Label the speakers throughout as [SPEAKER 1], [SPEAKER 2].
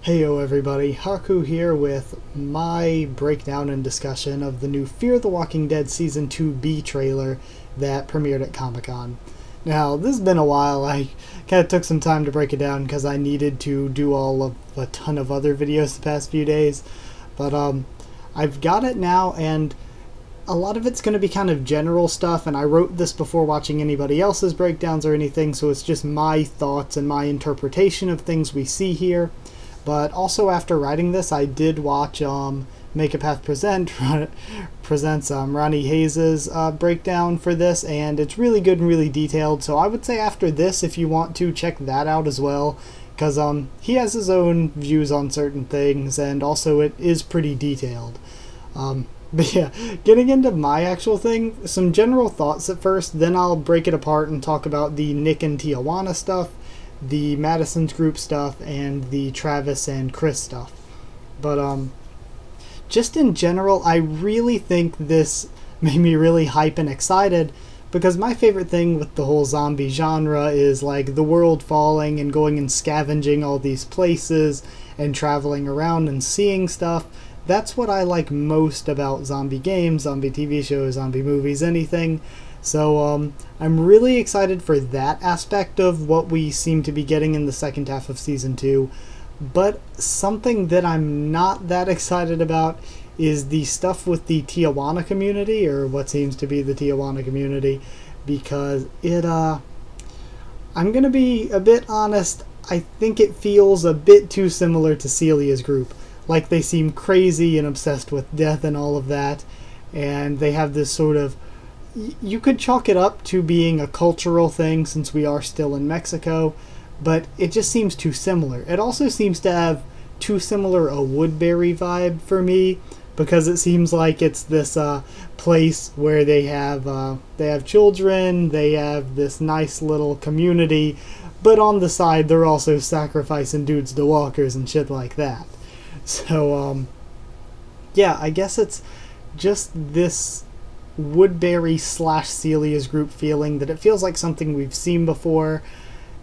[SPEAKER 1] Heyo everybody, Haku here with my breakdown and discussion of the new Fear the Walking Dead Season 2B trailer that premiered at Comic-Con. Now, this has been a while. I kind of took some time to break it down because I needed to do all of a ton of other videos the past few days. But I've got it now, and a lot of it's going to be kind of general stuff, and I wrote this before watching anybody else's breakdowns or anything, so it's just my thoughts and my interpretation of things we see here. But also after writing this, I did watch Make a Path presents Ronnie Hayes' breakdown for this, and it's really good and really detailed. So I would say after this, if you want to, check that out as well, because he has his own views on certain things, and also it is pretty detailed. But yeah, getting into my actual thing, some general thoughts at first, then I'll break it apart and talk about the Nick and Tijuana stuff, the Madison's group stuff, and the Travis and Chris stuff. But just in general, I really think this made me really hype and excited, because my favorite thing with the whole zombie genre is like the world falling and going and scavenging all these places and traveling around and seeing stuff. That's what I like most about zombie games, zombie TV shows, zombie movies, anything. So I'm really excited for that aspect of what we seem to be getting in the second half of Season 2. But something that I'm not that excited about is the stuff with the Tijuana community, or what seems to be the Tijuana community, because I'm going to be a bit honest, I think it feels a bit too similar to Celia's group. Like, they seem crazy and obsessed with death and all of that, and they have this sort of, you could chalk it up to being a cultural thing since we are still in Mexico, but it just seems too similar. It also seems to have too similar a Woodbury vibe for me, because it seems like it's this place where they have children, they have this nice little community, but on the side they're also sacrificing dudes to walkers and shit like that. So yeah, I guess it's just this Woodbury / Celia's group feeling that it feels like something we've seen before,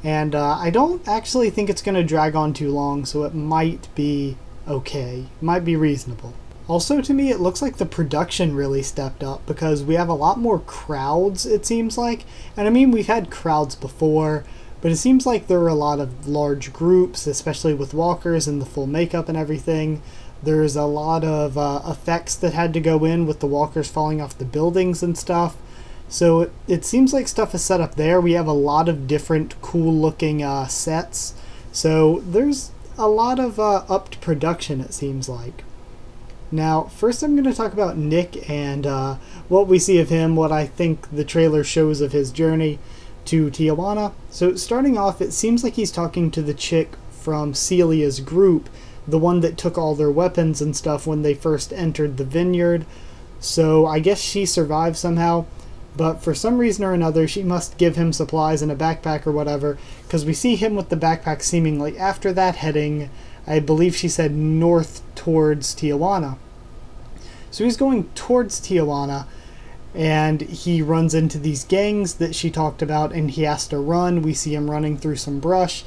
[SPEAKER 1] and I don't actually think it's going to drag on too long, so it might be okay, might be reasonable. Also, to me, it looks like the production really stepped up, because we have a lot more crowds, it seems like. And I mean, we've had crowds before, but it seems like there are a lot of large groups, especially with walkers and the full makeup and everything. There's a lot of effects that had to go in with the walkers falling off the buildings and stuff. So it seems like stuff is set up there. We have a lot of different cool-looking sets. So there's a lot of upped production, it seems like. Now, first I'm going to talk about Nick and what we see of him, what I think the trailer shows of his journey to Tijuana. So starting off, it seems like he's talking to the chick from Celia's group, the one that took all their weapons and stuff when they first entered the vineyard. So I guess she survived somehow, but for some reason or another she must give him supplies in a backpack or whatever, because we see him with the backpack seemingly after that heading, I believe she said, north towards Tijuana. So he's going towards Tijuana, and he runs into these gangs that she talked about, and he has to run. We see him running through some brush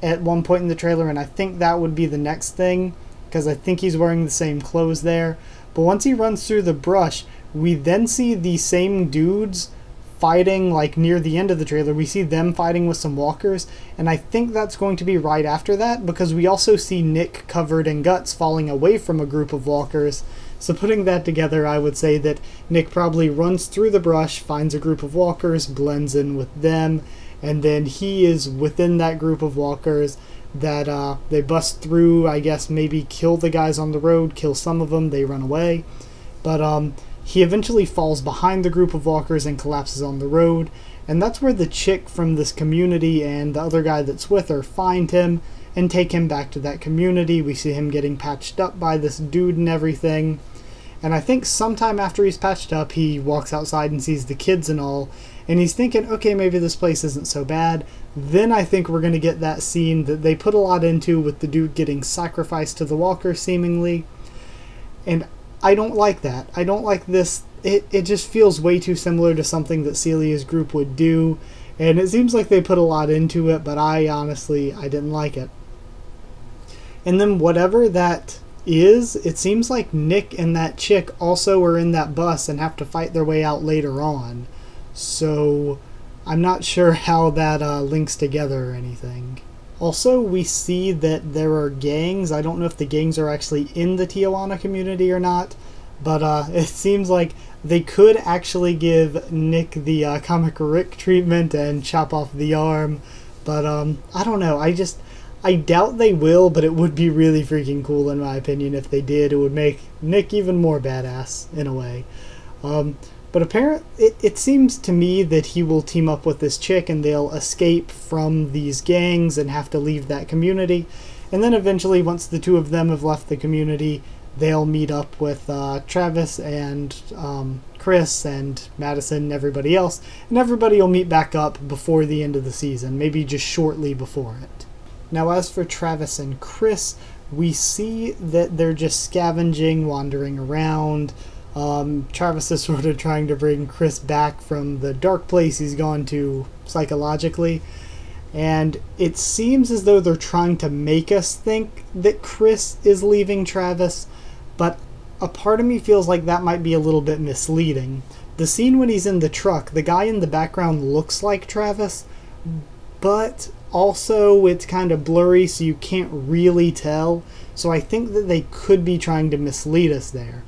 [SPEAKER 1] at one point in the trailer, and I think that would be the next thing, because I think he's wearing the same clothes there. But once he runs through the brush, we then see the same dudes fighting, like near the end of the trailer. We see them fighting with some walkers, and I think that's going to be right after that, because we also see Nick covered in guts falling away from a group of walkers. So putting that together, I would say that Nick probably runs through the brush, finds a group of walkers, blends in with them, and then he is within that group of walkers that they bust through, I guess maybe kill the guys on the road, kill some of them, they run away. But he eventually falls behind the group of walkers and collapses on the road, and that's where the chick from this community and the other guy that's with her find him and take him back to that community. We see him getting patched up by this dude and everything. And I think sometime after he's patched up, he walks outside and sees the kids and all, and he's thinking, okay, maybe this place isn't so bad. Then I think we're going to get that scene that they put a lot into with the dude getting sacrificed to the walker, seemingly. And I don't like that. I don't like this. It just feels way too similar to something that Celia's group would do, and it seems like they put a lot into it, but I honestly didn't like it. And then whatever that is, it seems like Nick and that chick also are in that bus and have to fight their way out later on. So I'm not sure how that links together or anything. Also, we see that there are gangs. I don't know if the gangs are actually in the Tijuana community or not, but it seems like they could actually give Nick the Comic Rick treatment and chop off the arm. But I don't know. I doubt they will, but it would be really freaking cool in my opinion if they did. It would make Nick even more badass in a way. But apparently, it seems to me that he will team up with this chick and they'll escape from these gangs and have to leave that community. And then eventually, once the two of them have left the community, they'll meet up with Travis and Chris and Madison and everybody else. And everybody will meet back up before the end of the season, maybe just shortly before it. Now, as for Travis and Chris, we see that they're just scavenging, wandering around. Travis is sort of trying to bring Chris back from the dark place he's gone to psychologically. And it seems as though they're trying to make us think that Chris is leaving Travis, but a part of me feels like that might be a little bit misleading. The scene when he's in the truck, the guy in the background looks like Travis, but also it's kind of blurry, so you can't really tell. So I think that they could be trying to mislead us there.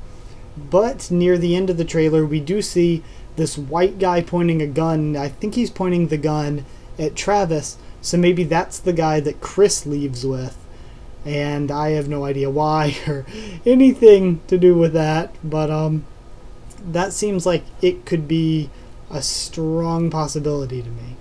[SPEAKER 1] But near the end of the trailer, we do see this white guy pointing a gun. I think he's pointing the gun at Travis, so maybe that's the guy that Chris leaves with. And I have no idea why or anything to do with that, but that seems like it could be a strong possibility to me.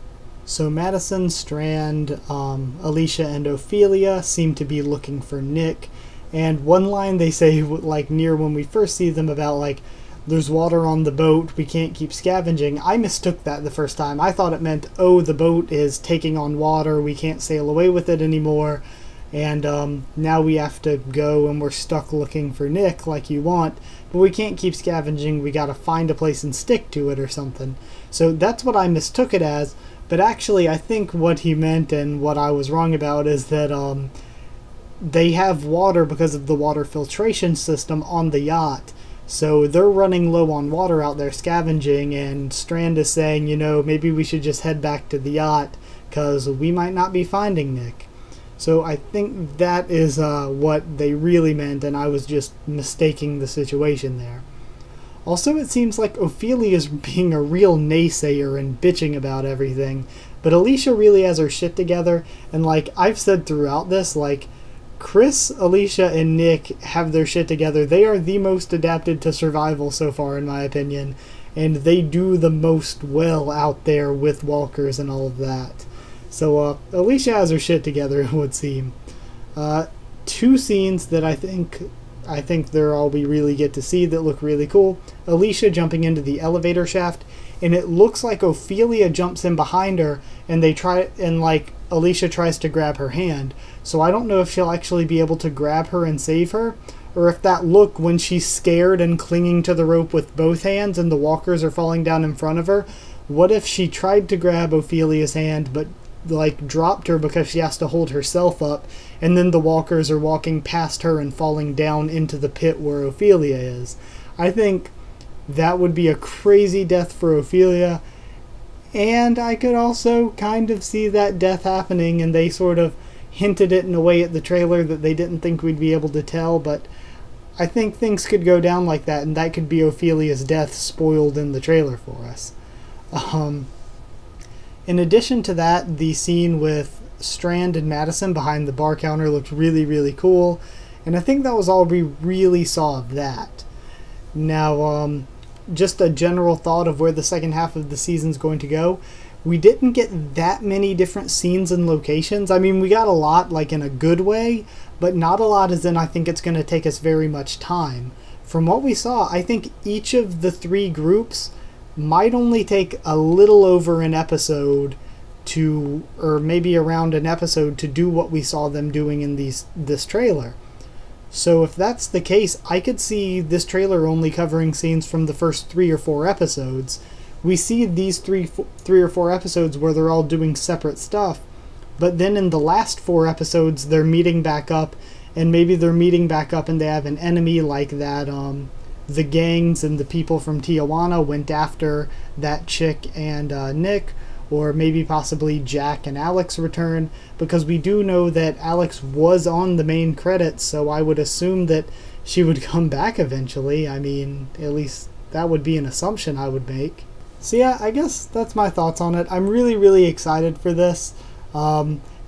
[SPEAKER 1] So Madison, Strand, Alicia, and Ophelia seem to be looking for Nick. And one line they say, like near when we first see them, about like, there's water on the boat, we can't keep scavenging. I mistook that the first time. I thought it meant, oh, the boat is taking on water, we can't sail away with it anymore, and now we have to go and we're stuck looking for Nick like you want, but we can't keep scavenging, we gotta find a place and stick to it or something. So that's what I mistook it as, but actually I think what he meant and what I was wrong about is that they have water because of the water filtration system on the yacht. So they're running low on water out there scavenging, and Strand is saying, maybe we should just head back to the yacht because we might not be finding Nick. So I think that is what they really meant, and I was just mistaking the situation there. Also, it seems like Ophelia is being a real naysayer and bitching about everything, but Alicia really has her shit together, and like I've said throughout this, like, Chris, Alicia, and Nick have their shit together. They are the most adapted to survival so far, in my opinion, and they do the most well out there with walkers and all of that. So Alicia has her shit together, it would seem. Two scenes that I think they're all we really get to see that look really cool. Alicia jumping into the elevator shaft, and it looks like Ophelia jumps in behind her, and Alicia tries to grab her hand. So I don't know if she'll actually be able to grab her and save her, or if that look when she's scared and clinging to the rope with both hands and the walkers are falling down in front of her, what if she tried to grab Ophelia's hand but dropped her because she has to hold herself up, and then the walkers are walking past her and falling down into the pit where Ophelia is. I think that would be a crazy death for Ophelia, and I could also kind of see that death happening, and they sort of hinted it in a way at the trailer that they didn't think we'd be able to tell, but I think things could go down like that, and that could be Ophelia's death spoiled in the trailer for us. In addition to that, the scene with Strand and Madison behind the bar counter looked really, really cool, and I think that was all we really saw of that. Now, just a general thought of where the second half of the season's going to go. We didn't get that many different scenes and locations. I mean, we got a lot, like, in a good way, but not a lot as in I think it's going to take us very much time. From what we saw, I think each of the three groups might only take a little over an episode or maybe around an episode to do what we saw them doing in this trailer. So if that's the case, I could see this trailer only covering scenes from the first 3 or 4 episodes. We see these three or four episodes where they're all doing separate stuff, but then in the last 4 episodes they're meeting back up and maybe they're meeting back up and they have an enemy like that. The gangs and the people from Tijuana went after that chick and Nick, or maybe possibly Jack and Alex return, because we do know that Alex was on the main credits, so I would assume that she would come back eventually. I mean, at least that would be an assumption I would make. So yeah, I guess that's my thoughts on it. I'm really, really excited for this.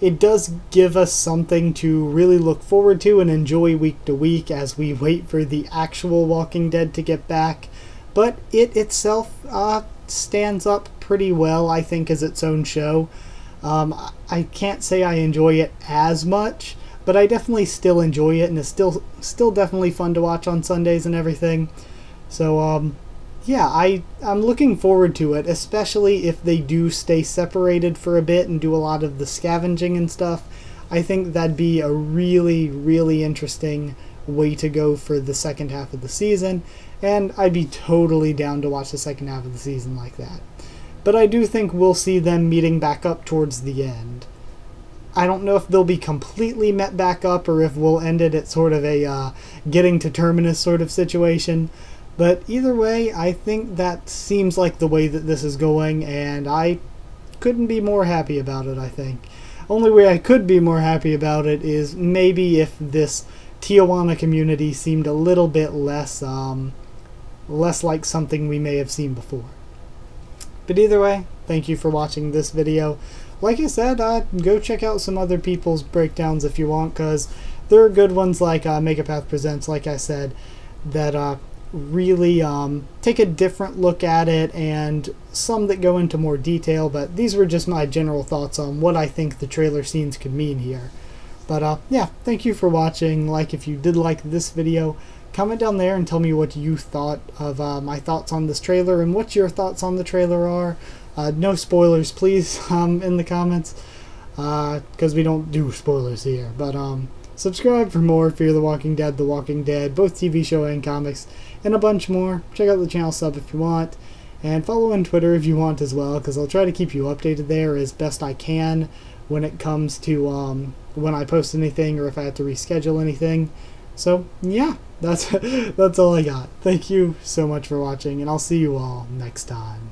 [SPEAKER 1] It does give us something to really look forward to and enjoy week to week as we wait for the actual Walking Dead to get back. But it itself stands up pretty well, I think, as its own show. I can't say I enjoy it as much, but I definitely still enjoy it, and it's still definitely fun to watch on Sundays and everything. So yeah, I'm looking forward to it, especially if they do stay separated for a bit and do a lot of the scavenging and stuff. I think that'd be a really, really interesting way to go for the second half of the season, and I'd be totally down to watch the second half of the season like that. But I do think we'll see them meeting back up towards the end. I don't know if they'll be completely met back up or if we'll end it at sort of a getting to terminus sort of situation. But either way, I think that seems like the way that this is going, and I couldn't be more happy about it, I think. Only way I could be more happy about it is maybe if this Tijuana community seemed a little bit less like something we may have seen before. But either way, thank you for watching this video. Like I said, go check out some other people's breakdowns if you want, because there are good ones like Megapath Presents, like I said, that really take a different look at it, and some that go into more detail, but these were just my general thoughts on what I think the trailer scenes could mean here. But yeah, thank you for watching. Like if you did like this video, comment down there and tell me what you thought of my thoughts on this trailer and what your thoughts on the trailer are. No spoilers, please, in the comments, because we don't do spoilers here. But subscribe for more Fear the Walking Dead, The Walking Dead, both TV show and comics, and a bunch more. Check out the channel sub if you want, and follow on Twitter if you want as well, because I'll try to keep you updated there as best I can when it comes to when I post anything or if I have to reschedule anything. So yeah, that's all I got. Thank you so much for watching, and I'll see you all next time.